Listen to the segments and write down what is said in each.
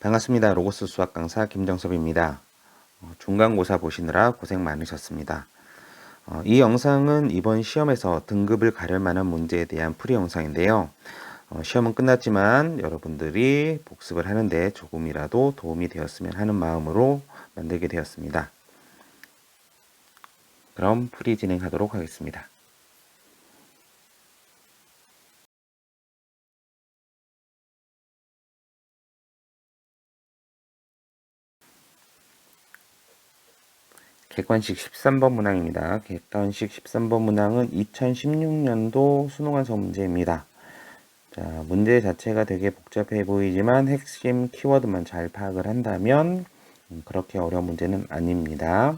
반갑습니다. 로고스 수학 강사 김정섭입니다. 중간고사 보시느라 고생 많으셨습니다. 이 영상은 이번 시험에서 등급을 가릴 만한 문제에 대한 풀이 영상인데요. 시험은 끝났지만 여러분들이 복습을 하는데 조금이라도 도움이 되었으면 하는 마음으로 만들게 되었습니다. 그럼 풀이 진행하도록 하겠습니다. 객관식 13번 문항입니다. 객관식 13번 문항은 2016년도 수능완서 문제입니다. 자, 문제 자체가 되게 복잡해 보이지만 핵심 키워드만 잘 파악을 한다면 그렇게 어려운 문제는 아닙니다.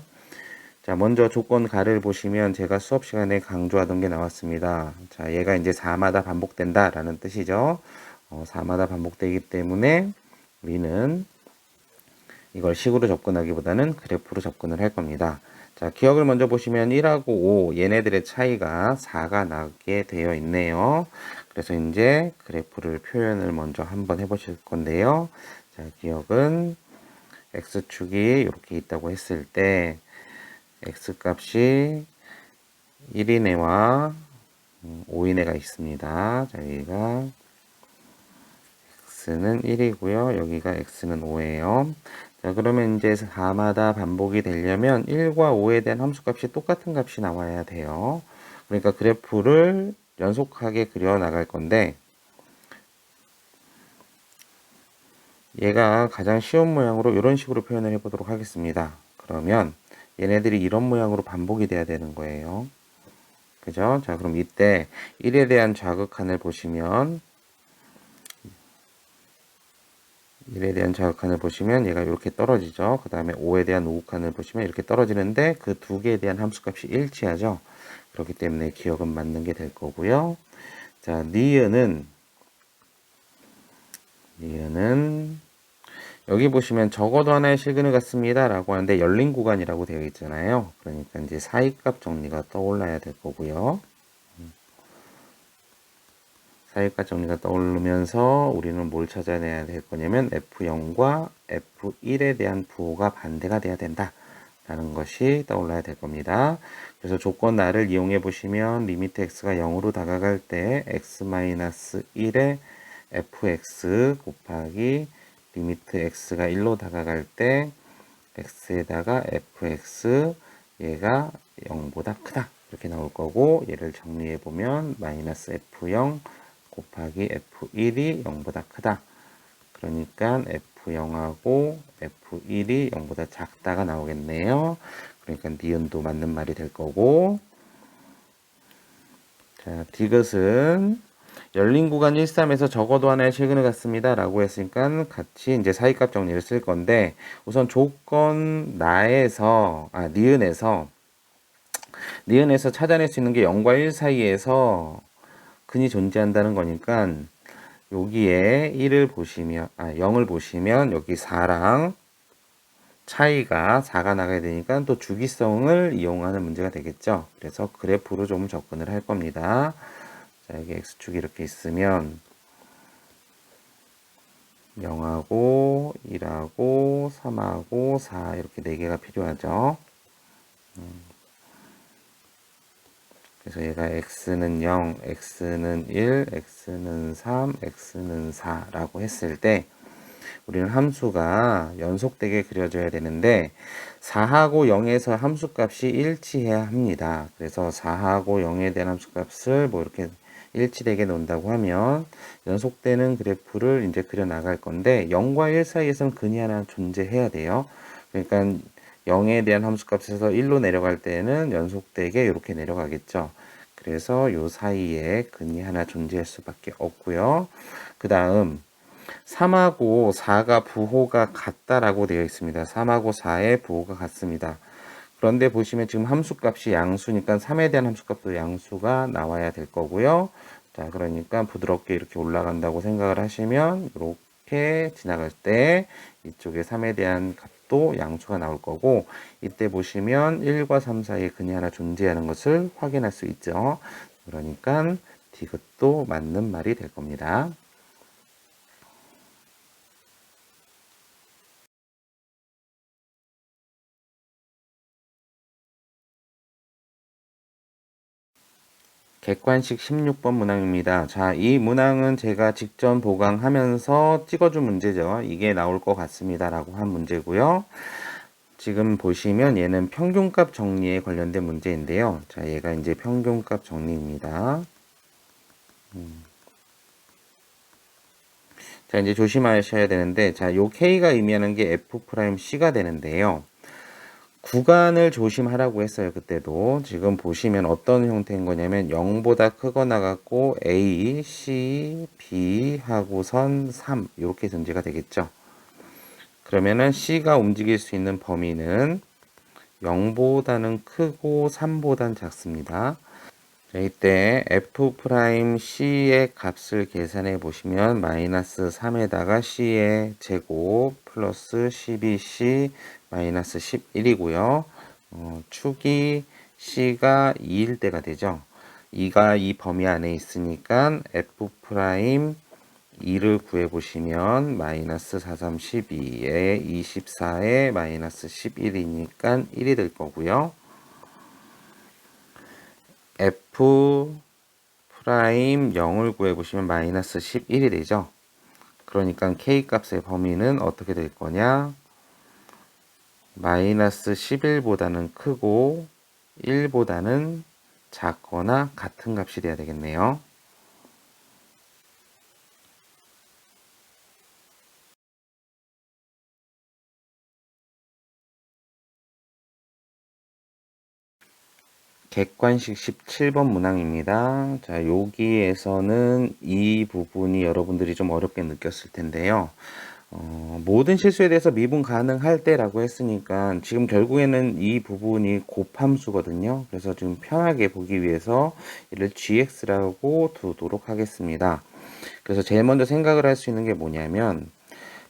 자, 먼저 조건 가를 보시면 제가 수업 시간에 강조하던 게 나왔습니다. 자, 얘가 이제 4마다 반복된다 라는 뜻이죠. 4마다 반복되기 때문에 우리는 이걸 식으로 접근하기보다는 그래프로 접근을 할 겁니다. 자, 기억을 먼저 보시면 1하고 5 얘네들의 차이가 4가 나게 되어 있네요. 그래서 이제 그래프를 표현을 먼저 한번 해보실 건데요. 자, 기억은 x축이 이렇게 있다고 했을 때 x값이 1인애와 5인애가 있습니다. 자, 여기가 x는 1이고요. 여기가 x는 5예요. 자, 그러면 이제 4마다 반복이 되려면 1과 5에 대한 함수값이 똑같은 값이 나와야 돼요. 그러니까 그래프를 연속하게 그려 나갈 건데 얘가 가장 쉬운 모양으로 이런 식으로 표현을 해보도록 하겠습니다. 그러면 얘네들이 이런 모양으로 반복이 돼야 되는 거예요. 그죠? 자, 그럼 이때 1에 대한 좌극한을 보시면 1에 대한 좌극한을 보시면 얘가 이렇게 떨어지죠. 그 다음에 5에 대한 우극한을 보시면 이렇게 떨어지는데 그 두 개에 대한 함수값이 일치하죠. 그렇기 때문에 기억은 맞는 게 될 거고요. 자, 니은은 여기 보시면 적어도 하나의 실근을 갖습니다 라고 하는데 열린 구간이라고 되어 있잖아요. 그러니까 이제 사이값 정리가 떠올라야 될 거고요. 사이값 정리가 떠오르면서 우리는 뭘 찾아내야 될 거냐면 F0과 F1에 대한 부호가 반대가 돼야 된다 라는 것이 떠올라야 될 겁니다. 그래서 조건 나를 이용해 보시면 리미트 x가 0으로 다가갈 때 x-1에 fx 곱하기 리미트 x가 1로 다가갈 때 x에다가 fx 얘가 0보다 크다 이렇게 나올 거고 얘를 정리해 보면 마이너스 f0 곱하기 f1이 0보다 크다. 그러니까 f0하고 f1이 0보다 작다가 나오겠네요. 그러니까 니은도 맞는 말이 될 거고 자, 디귿은 열린 구간 1,3에서 적어도 하나의 실근을 갖습니다 라고 했으니까 같이 이제 사이값 정리를 쓸 건데 우선 조건 니은에서 찾아낼 수 있는 게 0과 1 사이에서 근이 존재한다는 거니까 여기에 1을 보시면 0을 보시면 여기 4랑 차이가 4가 나가야 되니까 또 주기성을 이용하는 문제가 되겠죠. 그래서 그래프로 좀 접근을 할 겁니다. 자, 여기 x축이 이렇게 있으면 0하고 1하고 3하고 4 이렇게 4개가 필요하죠. 그래서 얘가 x는 0, x는 1, x는 3, x는 4라고 했을 때 우리는 함수가 연속되게 그려져야 되는데 4하고 0에서 함수값이 일치해야 합니다. 그래서 4하고 0에 대한 함수값을 뭐 이렇게 일치되게 놓는다고 하면 연속되는 그래프를 이제 그려 나갈 건데 0과 1 사이에서는 근이 하나 존재해야 돼요. 그러니까 0에 대한 함수값에서 1로 내려갈 때는 연속되게 이렇게 내려가겠죠. 그래서 요 사이에 근이 하나 존재할 수밖에 없고요. 그 다음 3하고 4가 부호가 같다라고 되어 있습니다. 3하고 4의 부호가 같습니다. 그런데 보시면 지금 함수값이 양수니까 3에 대한 함수값도 양수가 나와야 될 거고요. 자, 그러니까 부드럽게 이렇게 올라간다고 생각을 하시면 이렇게 지나갈 때 이쪽에 3에 대한 값도 양수가 나올 거고 이때 보시면 1과 3 사이에 근이 하나 존재하는 것을 확인할 수 있죠. 그러니까 디귿도 맞는 말이 될 겁니다. 객관식 16번 문항입니다. 자, 이 문항은 제가 직전 보강하면서 찍어준 문제죠. 이게 나올 것 같습니다. 라고 한 문제고요. 지금 보시면 얘는 평균값 정리에 관련된 문제인데요. 자, 얘가 이제 평균값 정리입니다. 자, 이제 조심하셔야 되는데, 자, 요 K가 의미하는 게 F'C가 되는데요. 구간을 조심하라고 했어요. 그때도. 지금 보시면 어떤 형태인 거냐면 0보다 크거나 같고 A, C, B 하고선 3 이렇게 존재가 되겠죠. 그러면은 C가 움직일 수 있는 범위는 0보다는 크고 3보다는 작습니다. 자, 이때 F'C의 값을 계산해 보시면 마이너스 3에다가 C의 제곱 플러스 12C 마이너스 11이고요. 축이 C가 2일 때가 되죠. 2가 이 범위 안에 있으니까 F'2를 구해보시면 마이너스 4, 3, 12에 24에 마이너스 11이니까 1이 될 거고요. F' 0을 구해보시면 마이너스 11이 되죠. 그러니까 K 값의 범위는 어떻게 될 거냐? 마이너스 11보다는 크고 1보다는 작거나 같은 값이 돼야 되겠네요. 객관식 17번 문항입니다. 자, 여기에서는 이 부분이 여러분들이 좀 어렵게 느꼈을 텐데요. 모든 실수에 대해서 미분 가능할 때라고 했으니까 지금 결국에는 이 부분이 곱함수거든요. 그래서 지금 편하게 보기 위해서 이를 gx라고 두도록 하겠습니다. 그래서 제일 먼저 생각을 할 수 있는 게 뭐냐면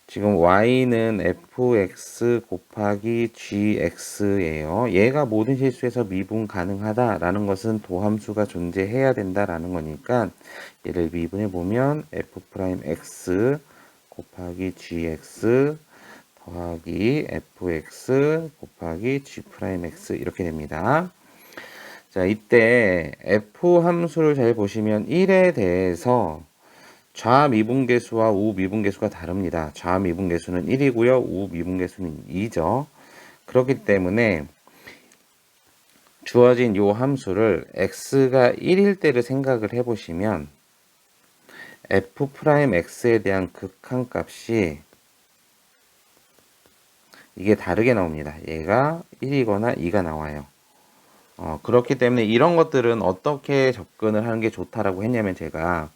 지금 y는 fx 곱하기 gx예요. 얘가 모든 실수에서 미분 가능하다라는 것은 도함수가 존재해야 된다라는 거니까 얘를 미분해 보면 f'x 곱하기 gx 더하기 fx 곱하기 g'x 이렇게 됩니다. 자, 이때 f 함수를 잘 보시면 1에 대해서 좌미분계수와 우미분계수가 다릅니다. 좌미분계수는 1이고요. 우미분계수는 2죠. 그렇기 때문에 주어진 요 함수를 x가 1일 때를 생각을 해보시면 f'x에 대한 극한값이 이게 다르게 나옵니다. 얘가 1이거나 2가 나와요. 그렇기 때문에 이런 것들은 어떻게 접근을 하는 게 좋다라고 했냐면 제가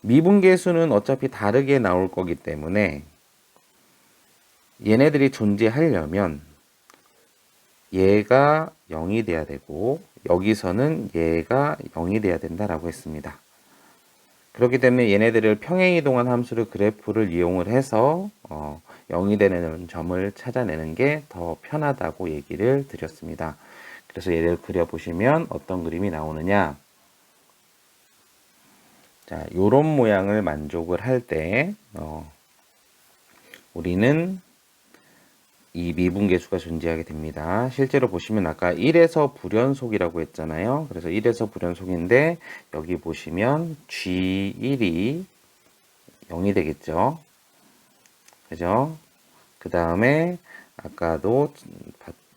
미분계수는 어차피 다르게 나올 거기 때문에 얘네들이 존재하려면 얘가 0이 돼야 되고 여기서는 얘가 0이 돼야 된다라고 했습니다. 그렇기 때문에 얘네들을 평행이동한 함수를 그래프를 이용을 해서 0이 되는 점을 찾아내는 게 더 편하다고 얘기를 드렸습니다. 그래서 얘를 그려보시면 어떤 그림이 나오느냐. 자, 요런 모양을 만족을 할 때, 우리는 이 미분계수가 존재하게 됩니다. 실제로 보시면 아까 1에서 불연속이라고 했잖아요. 그래서 1에서 불연속인데, 여기 보시면 G1이 0이 되겠죠. 그죠? 그 다음에, 아까도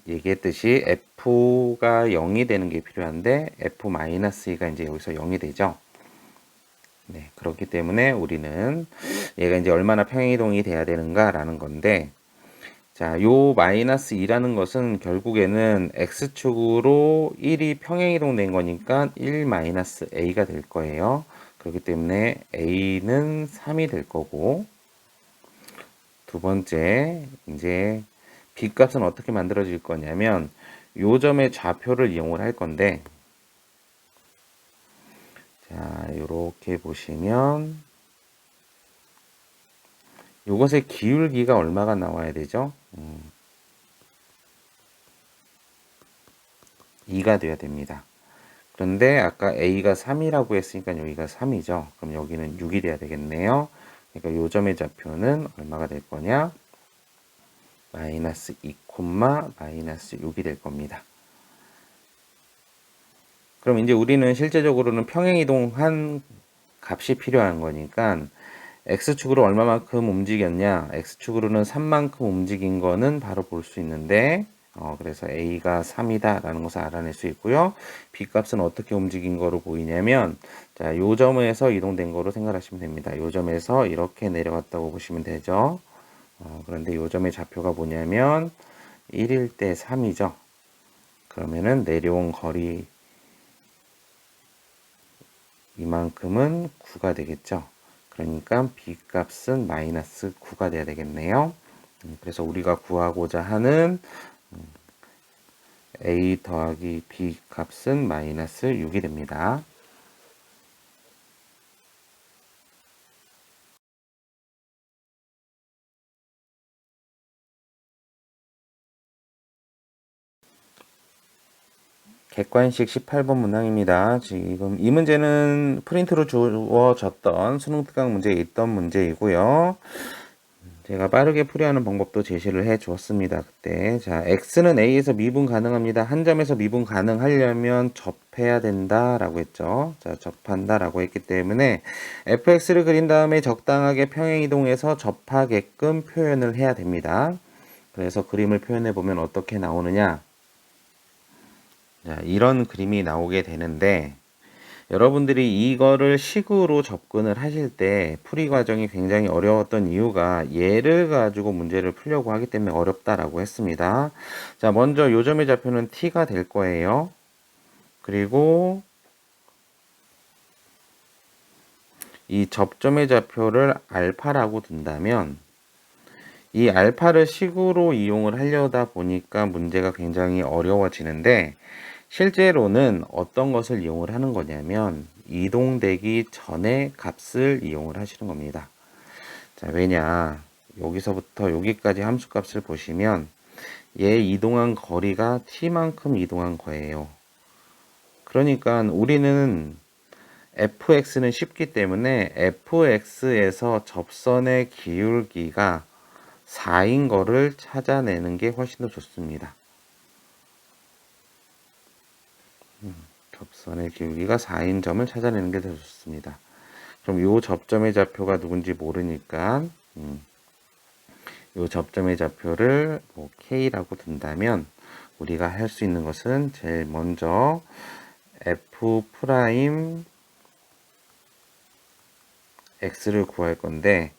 얘기했듯이 F가 0이 되는 게 필요한데, F-2가 이제 여기서 0이 되죠. 네, 그렇기 때문에 우리는 얘가 이제 얼마나 평행이동이 돼야 되는가라는 건데, 자, 요 마이너스 2라는 것은 결국에는 x축으로 1이 평행이동 된 거니까 1 마이너스 a가 될 거예요. 그렇기 때문에 a는 3이 될 거고, 두 번째, 이제 b 값은 어떻게 만들어질 거냐면, 요 점의 좌표를 이용을 할 건데, 자, 요렇게 보시면, 요것의 기울기가 얼마가 나와야 되죠? 2가 돼야 됩니다. 그런데 아까 a가 3이라고 했으니까 여기가 3이죠. 그럼 여기는 6이 돼야 되겠네요. 그러니까 요점의 좌표는 얼마가 될 거냐? 마이너스 2, 마이너스 6이 될 겁니다. 그럼 이제 우리는 실제적으로는 평행이동한 값이 필요한 거니까 x축으로 얼마만큼 움직였냐, x축으로는 3만큼 움직인 거는 바로 볼 수 있는데 그래서 a가 3이다 라는 것을 알아낼 수 있고요. b 값은 어떻게 움직인 거로 보이냐면 자, 요 점에서 이동된 거로 생각하시면 됩니다. 요 점에서 이렇게 내려갔다고 보시면 되죠. 그런데 요 점의 좌표가 뭐냐면 1일 때 3이죠. 그러면은 내려온 거리 이만큼은 9가 되겠죠. 그러니까 b 값은 마이너스 9가 돼야 되겠네요. 그래서 우리가 구하고자 하는 a 더하기 b 값은 마이너스 6이 됩니다. 객관식 18번 문항입니다. 지금 이 문제는 프린트로 주어졌던 수능 특강 문제에 있던 문제이고요. 제가 빠르게 풀이하는 방법도 제시를 해 주었습니다. 그때. 자, x는 a에서 미분 가능합니다. 한 점에서 미분 가능하려면 접해야 된다라고 했죠. 자, 접한다라고 했기 때문에 fx를 그린 다음에 적당하게 평행 이동해서 접하게끔 표현을 해야 됩니다. 그래서 그림을 표현해 보면 어떻게 나오느냐? 자, 이런 그림이 나오게 되는데 여러분들이 이거를 식으로 접근을 하실 때 풀이 과정이 굉장히 어려웠던 이유가 얘를 가지고 문제를 풀려고 하기 때문에 어렵다라고 했습니다. 자, 먼저 요점의 좌표는 t가 될 거예요. 그리고 이 접점의 좌표를 알파라고 둔다면 이 알파를 식으로 이용을 하려다 보니까 문제가 굉장히 어려워지는데 실제로는 어떤 것을 이용을 하는 거냐면 이동되기 전에 값을 이용을 하시는 겁니다. 자, 왜냐? 여기서부터 여기까지 함수값을 보시면 얘 이동한 거리가 t만큼 이동한 거예요. 그러니까 우리는 fx는 쉽기 때문에 fx에서 접선의 기울기가 4인 거를 찾아내는 게 훨씬 더 좋습니다. 접선의 기울기가 4인 점을 찾아내는 게 더 좋습니다. 그럼 이 접점의 좌표가 누군지 모르니까 이 접점의 좌표를 뭐 K라고 둔다면 우리가 할 수 있는 것은 제일 먼저 F 프라임 X를 구할 건데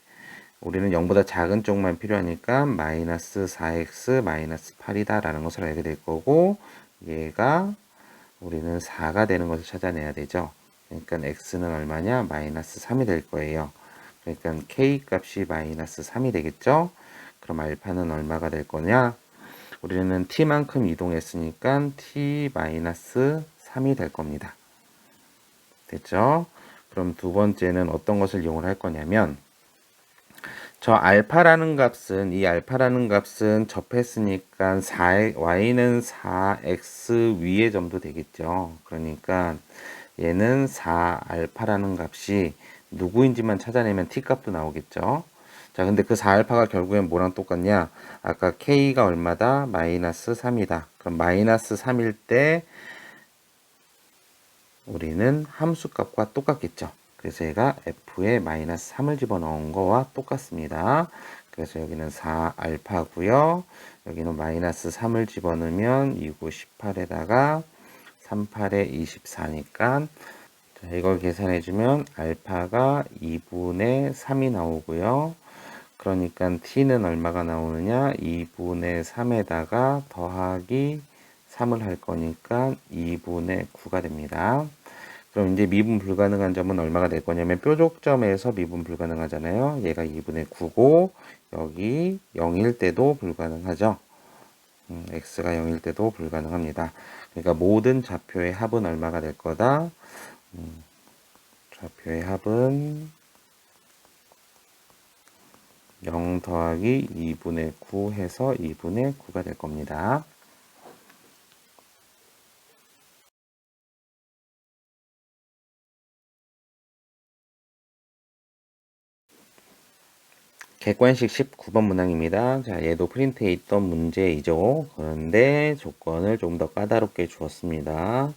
우리는 0보다 작은 쪽만 필요하니까 마이너스 4X 마이너스 8이다 라는 것을 알게 될 거고 얘가 우리는 4가 되는 것을 찾아내야 되죠. 그러니까 x는 얼마냐? 마이너스 3이 될 거예요. 그러니까 k 값이 마이너스 3이 되겠죠. 그럼 알파는 얼마가 될 거냐? 우리는 t만큼 이동했으니까 t 마이너스 3이 될 겁니다. 됐죠? 그럼 두 번째는 어떤 것을 이용을 할 거냐면 저 알파라는 값은 이 알파라는 값은 접했으니까 4y는 4x 위의 점도 되겠죠. 그러니까 얘는 4알파라는 값이 누구인지만 찾아내면 t 값도 나오겠죠. 자, 근데 그 4알파가 결국엔 뭐랑 똑같냐? 아까 k가 얼마다? 마이너스 3이다. 그럼 마이너스 3일 때 우리는 함수값과 똑같겠죠. 그래서 얘가 f에 마이너스 3을 집어넣은 거와 똑같습니다. 그래서 여기는 4알파고요. 여기는 마이너스 3을 집어넣으면 2, 9, 18에다가 38에 24니까 자, 이걸 계산해주면 알파가 2분의 3이 나오고요. 그러니까 t는 얼마가 나오느냐? 2분의 3에다가 더하기 3을 할 거니까 2분의 9가 됩니다. 그럼 이제 미분 불가능한 점은 얼마가 될 거냐면 뾰족점에서 미분 불가능하잖아요. 얘가 2분의 9고 여기 0일 때도 불가능하죠. x가 0일 때도 불가능합니다. 그러니까 모든 좌표의 합은 얼마가 될 거다? 좌표의 합은 0 더하기 2분의 9 해서 2분의 9가 될 겁니다. 객관식 19번 문항입니다. 자, 얘도 프린트에 있던 문제이죠. 그런데 조건을 좀 더 까다롭게 주었습니다.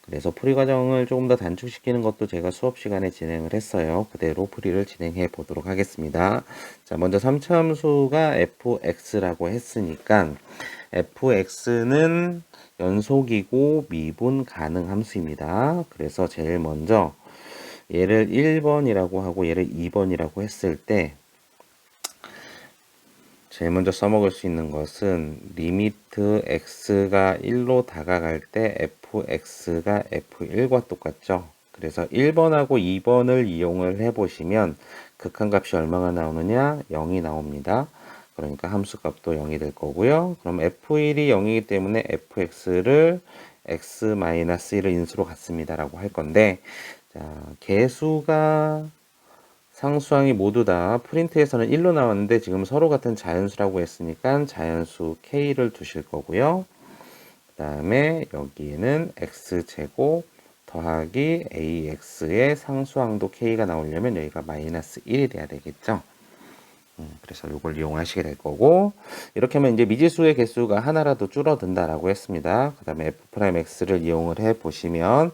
그래서 풀이 과정을 조금 더 단축시키는 것도 제가 수업 시간에 진행을 했어요. 그대로 풀이를 진행해 보도록 하겠습니다. 자, 먼저 3차 함수가 fx라고 했으니까 fx는 연속이고 미분 가능 함수입니다. 그래서 제일 먼저 얘를 1번이라고 하고 얘를 2번이라고 했을 때 제일 먼저 써먹을 수 있는 것은 리미트 x가 1로 다가갈 때 fx가 f1과 똑같죠. 그래서 1번하고 2번을 이용을 해보시면 극한값이 얼마가 나오느냐? 0이 나옵니다. 그러니까 함수값도 0이 될 거고요. 그럼 f1이 0이기 때문에 fx를 x-1을 인수로 갖습니다. 라고 할 건데, 자, 개수가 상수항이 모두 다 프린트에서는 1로 나왔는데 지금 서로 같은 자연수라고 했으니까 자연수 k를 두실 거고요. 그 다음에 여기에는 x제곱 더하기 ax의 상수항도 k가 나오려면 여기가 마이너스 1이 돼야 되겠죠. 그래서 이걸 이용하시게 될 거고, 이렇게 하면 이제 미지수의 개수가 하나라도 줄어든다라고 했습니다. 그 다음에 f'x를 이용을 해 보시면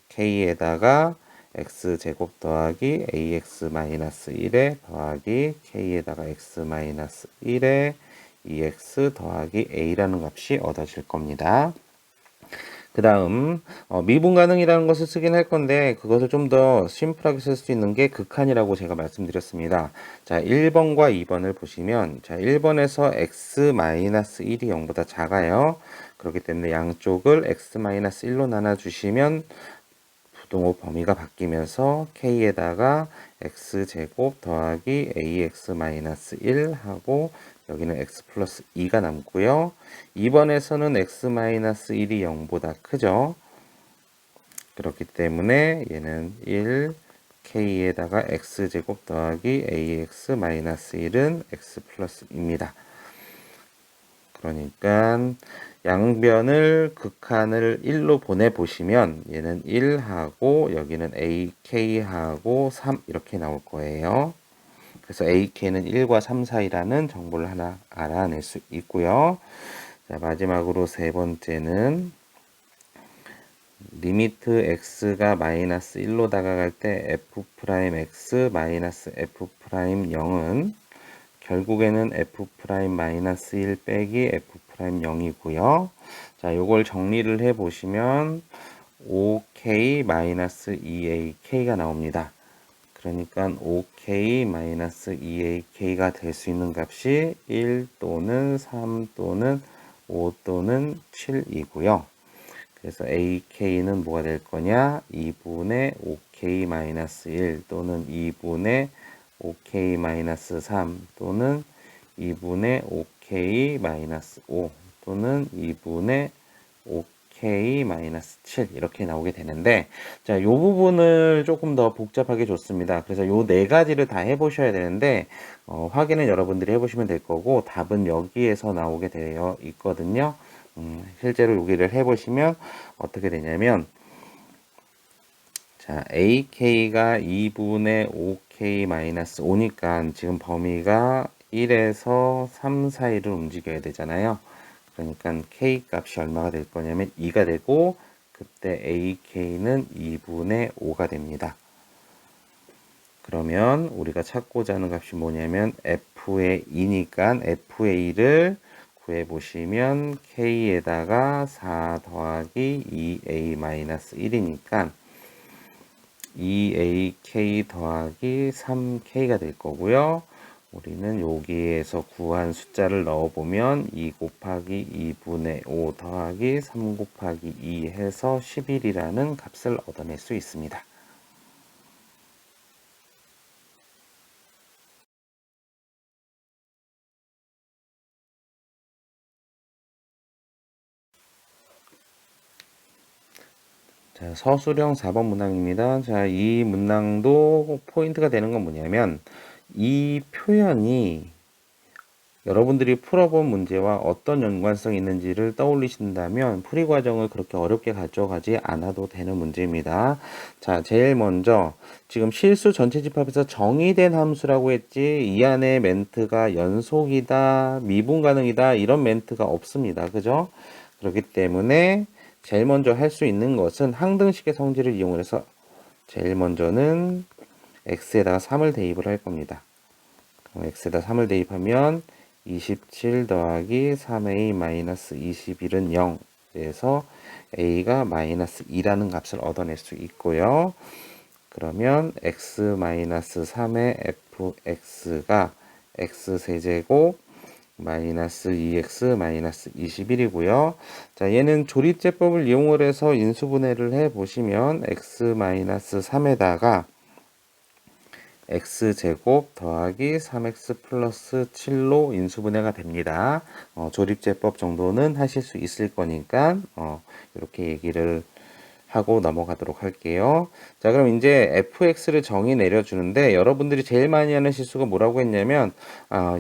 k에다가 x제곱 더하기 ax-1에 더하기 k에다가 x-1에 2x 더하기 a라는 값이 얻어질 겁니다. 그 다음 미분 가능이라는 것을 쓰긴 할 건데 그것을 좀 더 심플하게 쓸 수 있는 게 극한이라고 제가 말씀드렸습니다. 자, 1번과 2번을 보시면 자, 1번에서 x-1이 0보다 작아요. 그렇기 때문에 양쪽을 x-1로 나눠주시면 부등호 범위가 바뀌면서 k에다가 x제곱 더하기 ax-1 하고 여기는 x 플러스 2가 남고요. 2번에서는 x-1이 0보다 크죠. 그렇기 때문에 얘는 1, k에다가 x제곱 더하기 ax-1은 x 플러스 2입니다. 그러니까 양변을 극한을 1로 보내보시면 얘는 1하고 여기는 ak하고 3 이렇게 나올 거예요. 그래서 ak는 1과 3 사이라는 정보를 하나 알아낼 수 있고요. 자, 마지막으로 세 번째는 리미트 x가 마이너스 1로 다가갈 때 f'x 마이너스 f'0은 결국에는 f'-1 빼기 f'0이고요. 자, 요걸 정리를 해 보시면 5k-2ak가 나옵니다. 그러니까 5k-2ak가 될 수 있는 값이 1 또는 3 또는 5 또는 7이고요. 그래서 ak는 뭐가 될 거냐? 2분의 5k-1 또는 2분의 5k-3 또는 2분의 5k-5 또는 2분의 5k-7 이렇게 나오게 되는데 자, 요 부분을 조금 더 복잡하게 줬습니다. 그래서 요 네 가지를 다 해보셔야 되는데 확인은 여러분들이 해보시면 될 거고 답은 여기에서 나오게 되어 있거든요. 실제로 여기를 해보시면 어떻게 되냐면 자, ak가 2분의 5k-5니까 지금 범위가 1에서 3 사이를 움직여야 되잖아요. 그러니까 k 값이 얼마가 될 거냐면 2가 되고 그때 ak는 2분의 5가 됩니다. 그러면 우리가 찾고자 하는 값이 뭐냐면 f의 2니까 f의 2를 구해보시면 k에다가 4 더하기 2a-1이니까 2ak 더하기 3k가 될 거고요. 우리는 여기에서 구한 숫자를 넣어보면 2 곱하기 2분의 5 더하기 3 곱하기 2 해서 11이라는 값을 얻어낼 수 있습니다. 자, 서술형 4번 문항입니다. 자, 이 문항도 포인트가 되는 건 뭐냐면 이 표현이 여러분들이 풀어본 문제와 어떤 연관성이 있는지를 떠올리신다면 풀이 과정을 그렇게 어렵게 가져가지 않아도 되는 문제입니다. 자, 제일 먼저 지금 실수 전체 집합에서 정의된 함수라고 했지 이 안에 멘트가 연속이다, 미분 가능이다 이런 멘트가 없습니다. 그죠? 그렇기 때문에 제일 먼저 할 수 있는 것은 항등식의 성질을 이용해서 제일 먼저는 x에다가 3을 대입을 할 겁니다. x에다 3을 대입하면 27 더하기 3a 마이너스 21은 0. 그래서 a가 마이너스 2라는 값을 얻어낼 수 있고요. 그러면 x 마이너스 3의 fx가 x세제곱 마이너스 2x 마이너스 21이고요. 자, 얘는 조립제법을 이용을 해서 인수분해를 해 보시면 x 마이너스 3에다가 x제곱 더하기 3x 플러스 7로 인수분해가 됩니다. 조립제법 정도는 하실 수 있을 거니까 이렇게 얘기를 하고 넘어가도록 할게요. 자, 그럼 이제 fx를 정의 내려주는데 여러분들이 제일 많이 하는 실수가 뭐라고 했냐면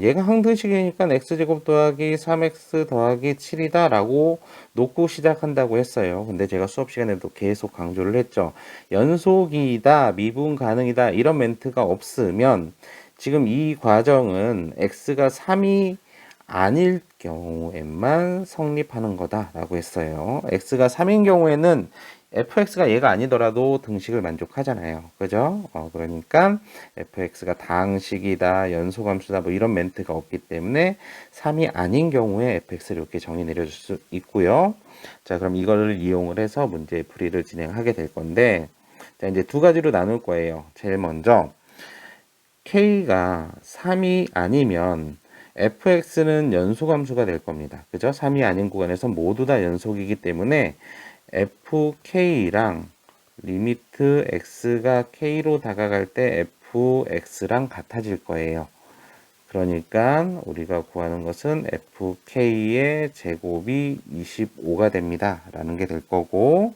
얘가 항등식이니까 x제곱 더하기 3x 더하기 7이다 라고 놓고 시작한다고 했어요. 근데 제가 수업 시간에도 계속 강조를 했죠. 연속이다, 미분 가능이다 이런 멘트가 없으면 지금 이 과정은 x가 3이 아닐 경우에만 성립하는 거다라고 했어요. x가 3인 경우에는 fx가 얘가 아니더라도 등식을 만족하잖아요. 그죠? 그러니까 fx가 당식이다, 연소함수다 뭐 이런 멘트가 없기 때문에 3이 아닌 경우에 fx를 이렇게 정의 내려줄 수 있고요. 자, 그럼 이거를 이용을 해서 문제 풀이를 진행하게 될 건데 자, 이제 두 가지로 나눌 거예요. 제일 먼저 k가 3이 아니면 fx는 연소함수가 될 겁니다. 그죠? 3이 아닌 구간에서 모두 다 연속이기 때문에 fk랑 리미트 x가 k로 다가갈 때 fx랑 같아질 거예요. 그러니까 우리가 구하는 것은 fk의 제곱이 25가 됩니다. 라는 게 될 거고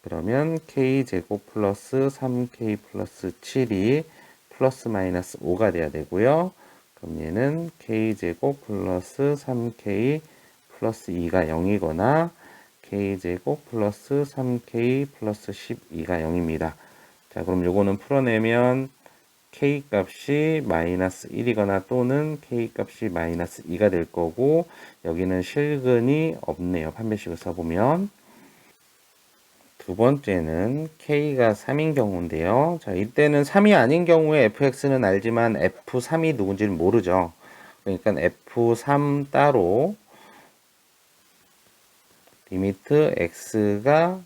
그러면 k제곱 플러스 3k 플러스 7이 플러스 마이너스 5가 돼야 되고요. 그럼 얘는 k제곱 플러스 3k 플러스 2가 0이거나 k제곱 플러스 3k 플러스 12가 0입니다. 자, 그럼 요거는 풀어내면 k 값이 마이너스 1이거나 또는 k 값이 마이너스 2가 될 거고 여기는 실근이 없네요. 판별식을 써보면 두 번째는 k가 3인 경우인데요. 자, 이때는 3이 아닌 경우에 fx는 알지만 f3이 누군지는 모르죠. 그러니까 f3 따로 리미트 x가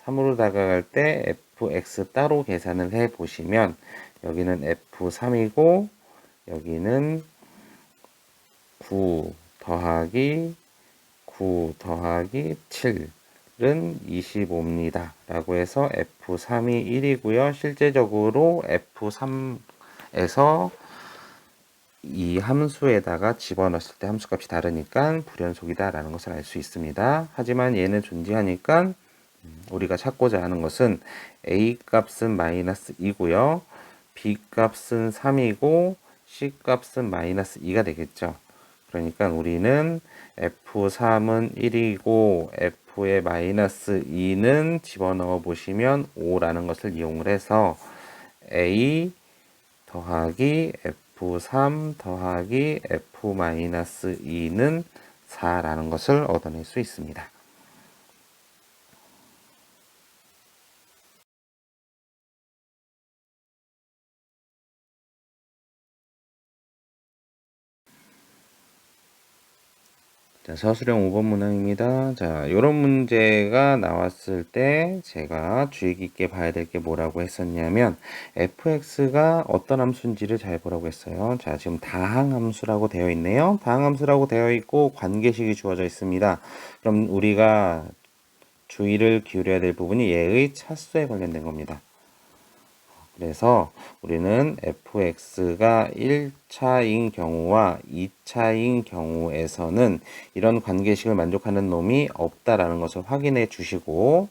3으로 다가갈 때 fx 따로 계산을 해 보시면 여기는 f3이고 여기는 9 더하기 7은 25입니다. 라고 해서 f3이 1이고요. 실제적으로 f3에서 이 함수에다가 집어넣었을 때 함수값이 다르니까 불연속이다 라는 것을 알 수 있습니다. 하지만 얘는 존재하니까 우리가 찾고자 하는 것은 a 값은 마이너스 2고요. b 값은 3이고 c 값은 마이너스 2가 되겠죠. 그러니까 우리는 f3은 1이고 f의 마이너스 2는 집어넣어 보시면 5라는 것을 이용을 해서 a 더하기 f3 더하기 f-2는 4라는 것을 얻어낼 수 있습니다. 자, 서술형 5번 문항입니다. 자, 요런 문제가 나왔을 때 제가 주의 깊게 봐야 될 게 뭐라고 했었냐면 fx가 어떤 함수인지를 잘 보라고 했어요. 자, 지금 다항함수라고 되어 있네요. 다항함수라고 되어 있고 관계식이 주어져 있습니다. 그럼 우리가 주의를 기울여야 될 부분이 얘의 차수에 관련된 겁니다. 그래서 우리는 fx가 1차인 경우와 2차인 경우에서는 이런 관계식을 만족하는 놈이 없다라는 것을 확인해 주시고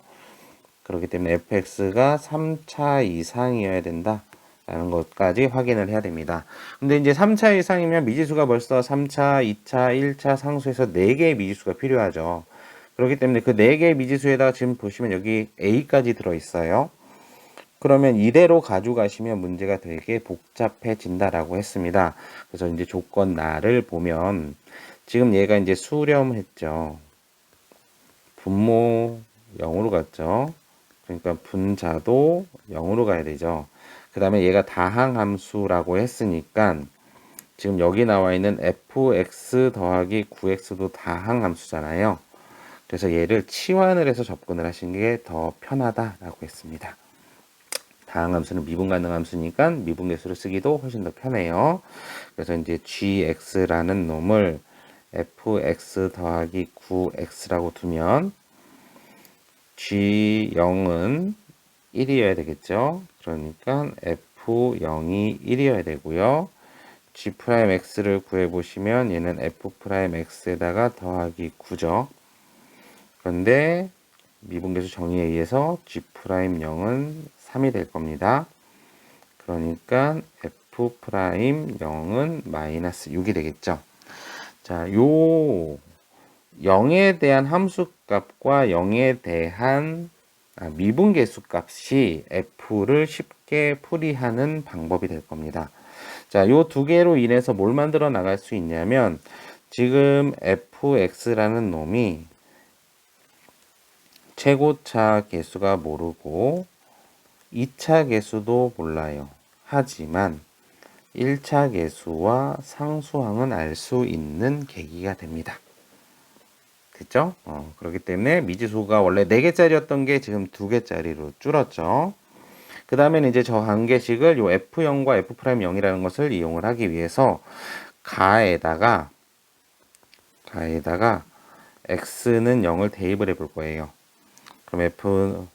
그렇기 때문에 fx가 3차 이상이어야 된다 라는 것까지 확인을 해야 됩니다. 근데 이제 3차 이상이면 미지수가 벌써 3차, 2차, 1차 상수에서 4개의 미지수가 필요하죠. 그렇기 때문에 그 4개의 미지수에다가 지금 보시면 여기 a까지 들어있어요. 그러면 이대로 가져가시면 문제가 되게 복잡해진다라고 했습니다. 그래서 이제 조건 나를 보면 지금 얘가 이제 수렴했죠. 분모 0으로 갔죠. 그러니까 분자도 0으로 가야 되죠. 그 다음에 얘가 다항함수라고 했으니까 지금 여기 나와 있는 fx 더하기 9x도 다항함수잖아요. 그래서 얘를 치환을 해서 접근을 하시는 게 더 편하다라고 했습니다. 다항함수는 미분 가능함수니까 미분계수를 쓰기도 훨씬 더 편해요. 그래서 이제 gx라는 놈을 fx 더하기 9x라고 두면 g0은 1이어야 되겠죠. 그러니까 f0이 1이어야 되고요. g'x를 구해보시면 얘는 f'x에다가 더하기 9죠. 그런데 미분계수 정의에 의해서 g'0은 3이 될 겁니다. 그러니까 f'0은 마이너스 6이 되겠죠. 자, 요 0에 대한 함수값과 0에 대한 미분계수 값이 f를 쉽게 풀이하는 방법이 될 겁니다. 자, 요 두 개로 인해서 뭘 만들어 나갈 수 있냐면 지금 fx라는 놈이 최고차 계수가 모르고 2차 계수도 몰라요. 하지만 1차 계수와 상수항은 알 수 있는 계기가 됩니다. 그죠? 그렇기 때문에 미지수가 원래 4개짜리였던 게 지금 2개짜리로 줄었죠. 그 다음에는 이제 저 관계식을 요 f0과 f'0이라는 것을 이용을 하기 위해서 가에다가 x는 0을 대입을 해 볼 거예요. 그럼 f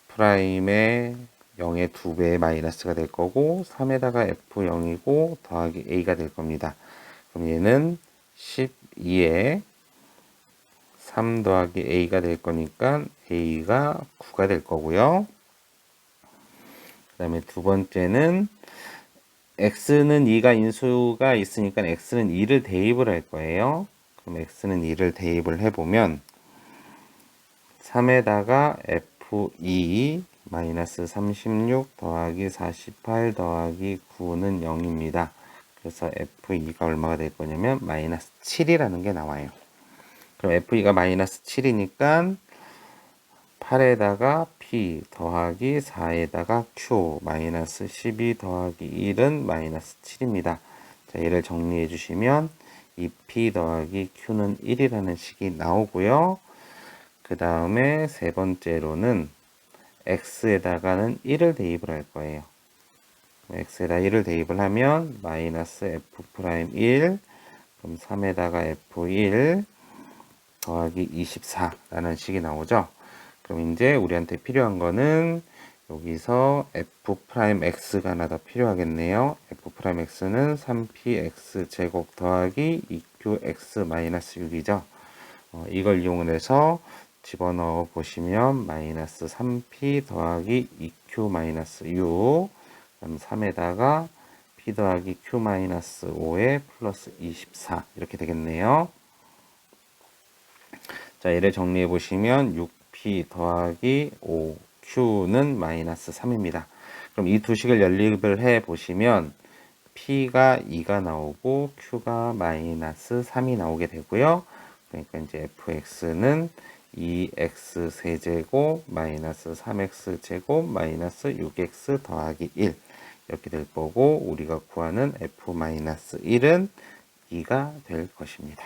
프라임의 0의 2배 마이너스가 될 거고 3에다가 f0이고 더하기 a가 될 겁니다. 그럼 얘는 12에 3 더하기 a가 될 거니까 a가 9가 될 거고요. 그 다음에 두 번째는 x는 2가 인수가 있으니까 x는 2를 대입을 할 거예요. 그럼 x는 2를 대입을 해보면 3에다가 f2 마이너스 36 더하기 48 더하기 9는 0입니다. 그래서 f2가 얼마가 될 거냐면 마이너스 7이라는 게 나와요. 그럼 f2가 마이너스 7이니까 8에다가 p 더하기 4에다가 q 마이너스 12 더하기 1은 마이너스 7입니다. 자, 얘를 정리해 주시면 이 p 더하기 q는 1이라는 식이 나오고요. 그 다음에 세 번째로는 x에다가는 1을 대입을 할 거예요. x에다 1을 대입을 하면 마이너스 f'1 그럼 3에다가 f1 더하기 24라는 식이 나오죠. 그럼 이제 우리한테 필요한 거는 여기서 f'x가 하나 더 필요하겠네요. f'x는 3px 제곱 더하기 2qx 마이너스 6이죠. 이걸 이용해서 집어넣어 보시면 마이너스 3p 더하기 2q 마이너스 6 그럼 3에다가 p 더하기 q 마이너스 5에 플러스 24 이렇게 되겠네요. 자, 얘를 정리해 보시면 6p 더하기 5q는 마이너스 3입니다. 그럼 이 두 식을 연립을 해 보시면 p가 2가 나오고 q가 마이너스 3이 나오게 되고요. 그러니까 이제 fx는 2x 세제곱 마이너스 3x 제곱 마이너스 6x 더하기 1 이렇게 될 거고 우리가 구하는 f-1은 2가 될 것입니다.